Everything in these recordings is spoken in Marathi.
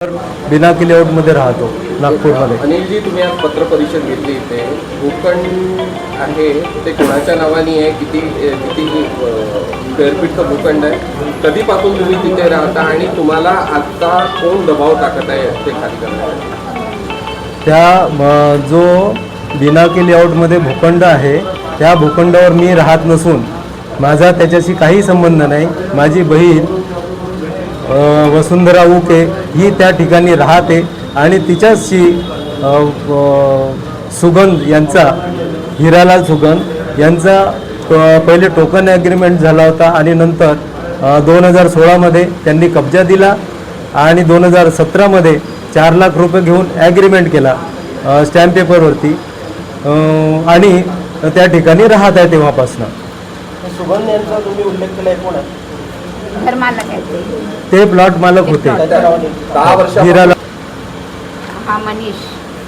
बिनाकी लेआउटमध्ये राहतो नागपूरमध्ये. अनिलजी, तुम्ही आज पत्र परिषद घेतली इथे. भूखंड आहे ते कोणाच्या नावाने आहे? किती स्क्वेअर फीटचं भूखंड आहे? कधीपासून तुम्ही तिथे राहता आणि तुम्हाला आता कोण दबाव टाकत आहे ते खाली करण्यासाठी? जो बिनाकी लेआउटमध्ये भूखंड आहे त्या भूखंडावर मी राहत नसून माझा त्याच्याशी काही संबंध नाही. माझी बहीण वसुंधरा उके ही त्या ठिकाणी राहते आणि तिच्याशी सुगंध यांचा, हिरालाल सुगंध यांचा पहिले टोकन ॲग्रीमेंट झाला होता आणि नंतर 2016मध्ये त्यांनी कब्जा दिला आणि 2017मध्ये 4 लाख रुपये घेऊन ॲग्रीमेंट केला स्टॅम्प पेपरवरती आणि त्या ठिकाणी राहत आहे तेव्हापासून. सुगंध यांचा तुम्ही उल्लेख केला आहे, कोण आहे? घरमालक आहे ते प्लॉट मालक होते. 10 वर्ष हिराला हा मनीष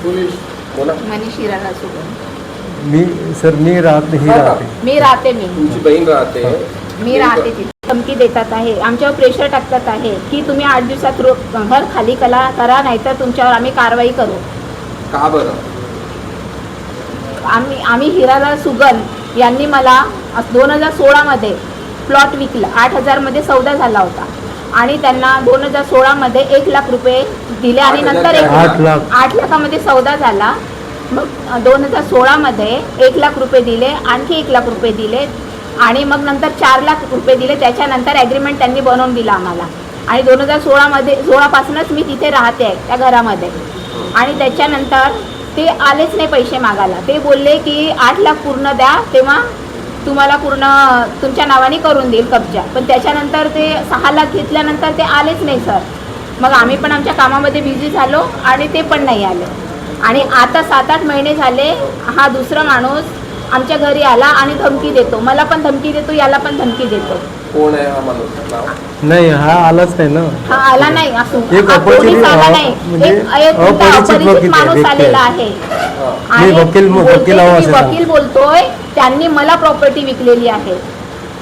बोला. मनीष हिराला सुगंध. मी राहते, ही राहते. मी राहते. तुमची बहीण राहते. मी राहते तिथे. धमकी देतात आहे, आमच्यावर प्रेशर टाकतात आहे की तुम्ही 8 दिवसात घर खाली करा नाहीतर तुमच्यावर आम्ही कारवाई करू. का बरं? आम्ही हिरालाल सुगंध यांनी मला 2016मध्ये प्लॉट विकला. 8,000मध्ये सौदा झाला होता आणि त्यांना 2016मध्ये 1 लाख रुपये दिले आणि नंतर 8 लाखामध्ये सौदा झाला. मग 2016मध्ये 1 लाख रुपये दिले, आणखी 1 लाख रुपये दिले आणि मग नंतर 4 लाख रुपये दिले. त्याच्यानंतर ॲग्रीमेंट त्यांनी बनवून दिला आम्हाला आणि 2016पासूनच मी तिथे राहते आहे त्या घरामध्ये. आणि त्याच्यानंतर ते आलेच नाही पैसे मागायला. ते बोलले की 8 लाख पूर्ण द्या तेव्हा तुम्हाला पूर्ण तुमच्या नावाने करून देईल कब्जा. पण त्याच्यानंतर ते 6 लाख घेतल्यानंतर ते आलेच नाही सर. मग आम्ही पण आमच्या कामामध्ये बिझी झालो आणि ते पण नाही आले. आणि आता 7-8 महिने झाले हा दुसरा माणूस आमच्या घरी आला आणि धमकी देतो. मला पण धमकी देतो, याला पण धमकी देतो. कोण आहे हा माणूस? नाही, हा आलाच नाही ना. हा आला नाही, असं एक पोलीस आला नाही. म्हणजे एक अपरिचित माणूस आलेला आहे आणि वकील बोलतोय त्यांनी मला प्रॉपर्टी विकलेली आहे.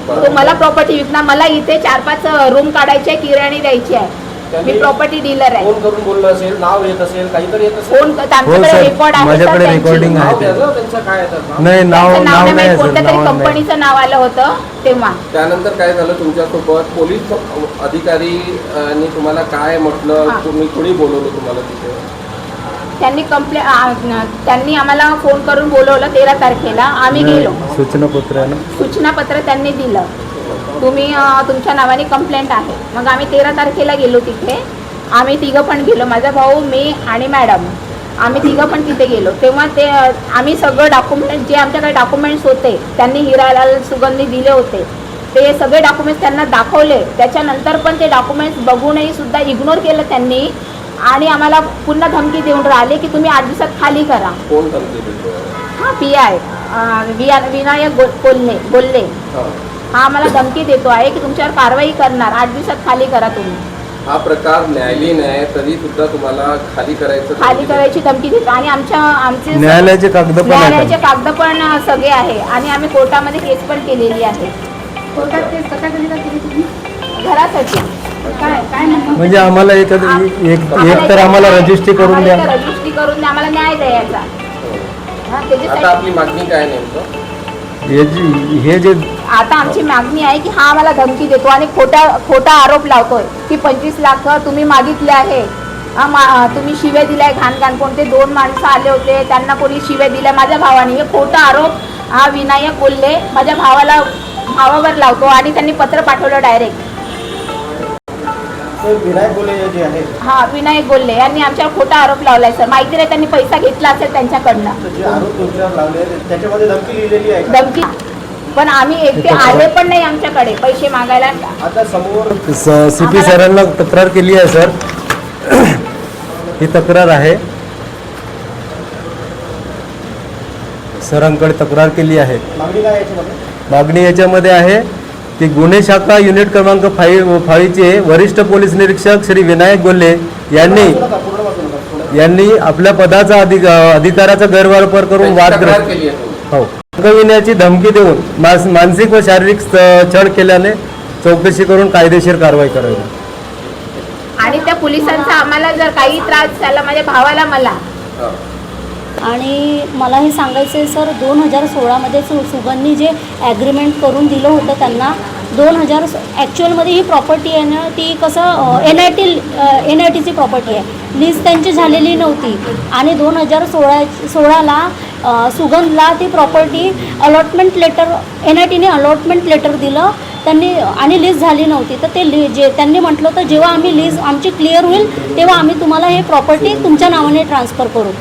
तो मला प्रॉपर्टी विकणार, मला इथे 4-5 रूम काढायचे, किराणी द्यायची आहे. मी प्रॉपर्टी डीलर आहे. फोन करून बोललं असेल, नाव येत असेल, काहीतरी येत असेल. फोन त्यांच्याकडे रेकॉर्ड आहे, माझ्याकडे रेकॉर्डिंग आहे. त्यांचं काय येतं? नाही, नाव नाही. कोणत्या तरी कंपनीचं नाव आलं होतं तेव्हा. त्यानंतर काय झालं तुमच्यासोबत? पोलीस अधिकारी आणि तुम्हाला काय म्हटलं? तुम्ही कोणी बोलवलं तुम्हाला तिथे? त्यांनी आम्हाला फोन करून बोलवलं 13 तारखेला. आम्ही गेलो. सूचनापत्र त्यांनी दिलं, तुम्ही तुमच्या नावाने कंप्लेंट आहे. मग आम्ही 13 तारखेला गेलो तिथे. आम्ही तिघं पण गेलो, माझा भाऊ, मी आणि मॅडम. आम्ही तिघं पण तिथे गेलो. तेव्हा ते आम्ही सगळं डॉक्युमेंट जे आमच्याकडे डॉक्युमेंट्स होते त्यांनी हिरालाल सुगंधनी दिले होते ते सगळे डॉक्युमेंट्स त्यांना दाखवले. त्याच्यानंतर पण ते डॉक्युमेंट्स बघूनही सुद्धा इग्नोर केलं त्यांनी आणि आम्हाला पुन्हा धमकी देऊन राहिले की तुम्ही 8 दिवसात खाली करा. कोण धमकी देतो? हा PI विनायक बोलले. हा आम्हाला धमकी देतो आहे की तुमच्यावर कारवाई करणार, 8 दिवसात खाली करा तुम्ही. हा प्रकार न्यायालयीन आहे तरी सुद्धा तुम्हाला खाली करायची धमकी देतो आणि आमचे न्यायालयाचे कागद पण सगळे आहे आणि आम्ही कोर्टामध्ये केस पण केलेली आहे. कोर्टात केस कशासाठी केली तुम्ही? घरासाठी. काय म्हणजे आम्हाला एक तर आम्हाला रजिस्ट्री करून द्या, आम्हाला न्याय द्यायचा. आता आपली मागणी काय नेमकं? हे जे आता आमची मागणी आहे की हा आम्हाला धमकी देतो आणि खोटा आरोप लावतोय की 25 लाख तुम्ही मागितले आहे, तुम्ही शिव्या दिल्या घाण. कोणते 2 माणसं आले होते त्यांना कोणी शिव्या दिल्या माझ्या भावाने. हे खोटा आरोप हा विनायक बोलले माझ्या भावावर लावतो आणि त्यांनी पत्र पाठवलं डायरेक्ट. विनायक बोले जे आहे, हा विनायक बोलले यांनी आमच्यावर खोटा आरोप लावलाय सर. माहिती नाही त्यांनी पैसा घेतला असेल त्यांच्याकडनं. जे आरोप तुमच्यावर लावले त्याच्यामध्ये धमकी लिहिलेली आहे. धमकी पण आम्ही एकटे आले पण नाही आमच्याकडे पैसे मागायला. आता समोर CP सरांना तक्रार केली आहे सर. ही तक्रार आहे, सरांकडे तक्रार केली आहे. मागणी काय याच्यामध्ये? मागणी याच्यामध्ये आहे की गुन्हे शाखा युनिट क्रमांक 5चे वरिष्ठ पोलीस निरीक्षक श्री विनायक गोल्हे यांनी आपल्या पदाचा अधिकाराचा गैरवापर करून वादविण्याची धमकी देऊन मानसिक व शारीरिक छळ केल्याने चौकशी करून कायदेशीर कारवाई करावी. आणि त्या पोलिसांचा आम्हाला जर काही त्रास झाला माझ्या भावाला मला हा. आणि मला हे सांगायचं आहे सर 2016मध्ये सुगननी जे ॲग्रीमेंट करून दिलं होतं त्यांना 2000 ॲक्च्युअलमध्ये ही प्रॉपर्टी आहे ना ती कसं एन आय टीची प्रॉपर्टी आहे. लीज त्यांची झालेली नव्हती आणि 2016ला सुगंधला ती property allotment letter N I टीने अलॉटमेंट लेटर दिलं त्यांनी आणि लीज झाली नव्हती. तर ते जे त्यांनी म्हटलं होतं जेव्हा आम्ही लीज आमची क्लिअर होईल तेव्हा आम्ही तुम्हाला हे प्रॉपर्टी तुमच्या नावाने ट्रान्सफर करू.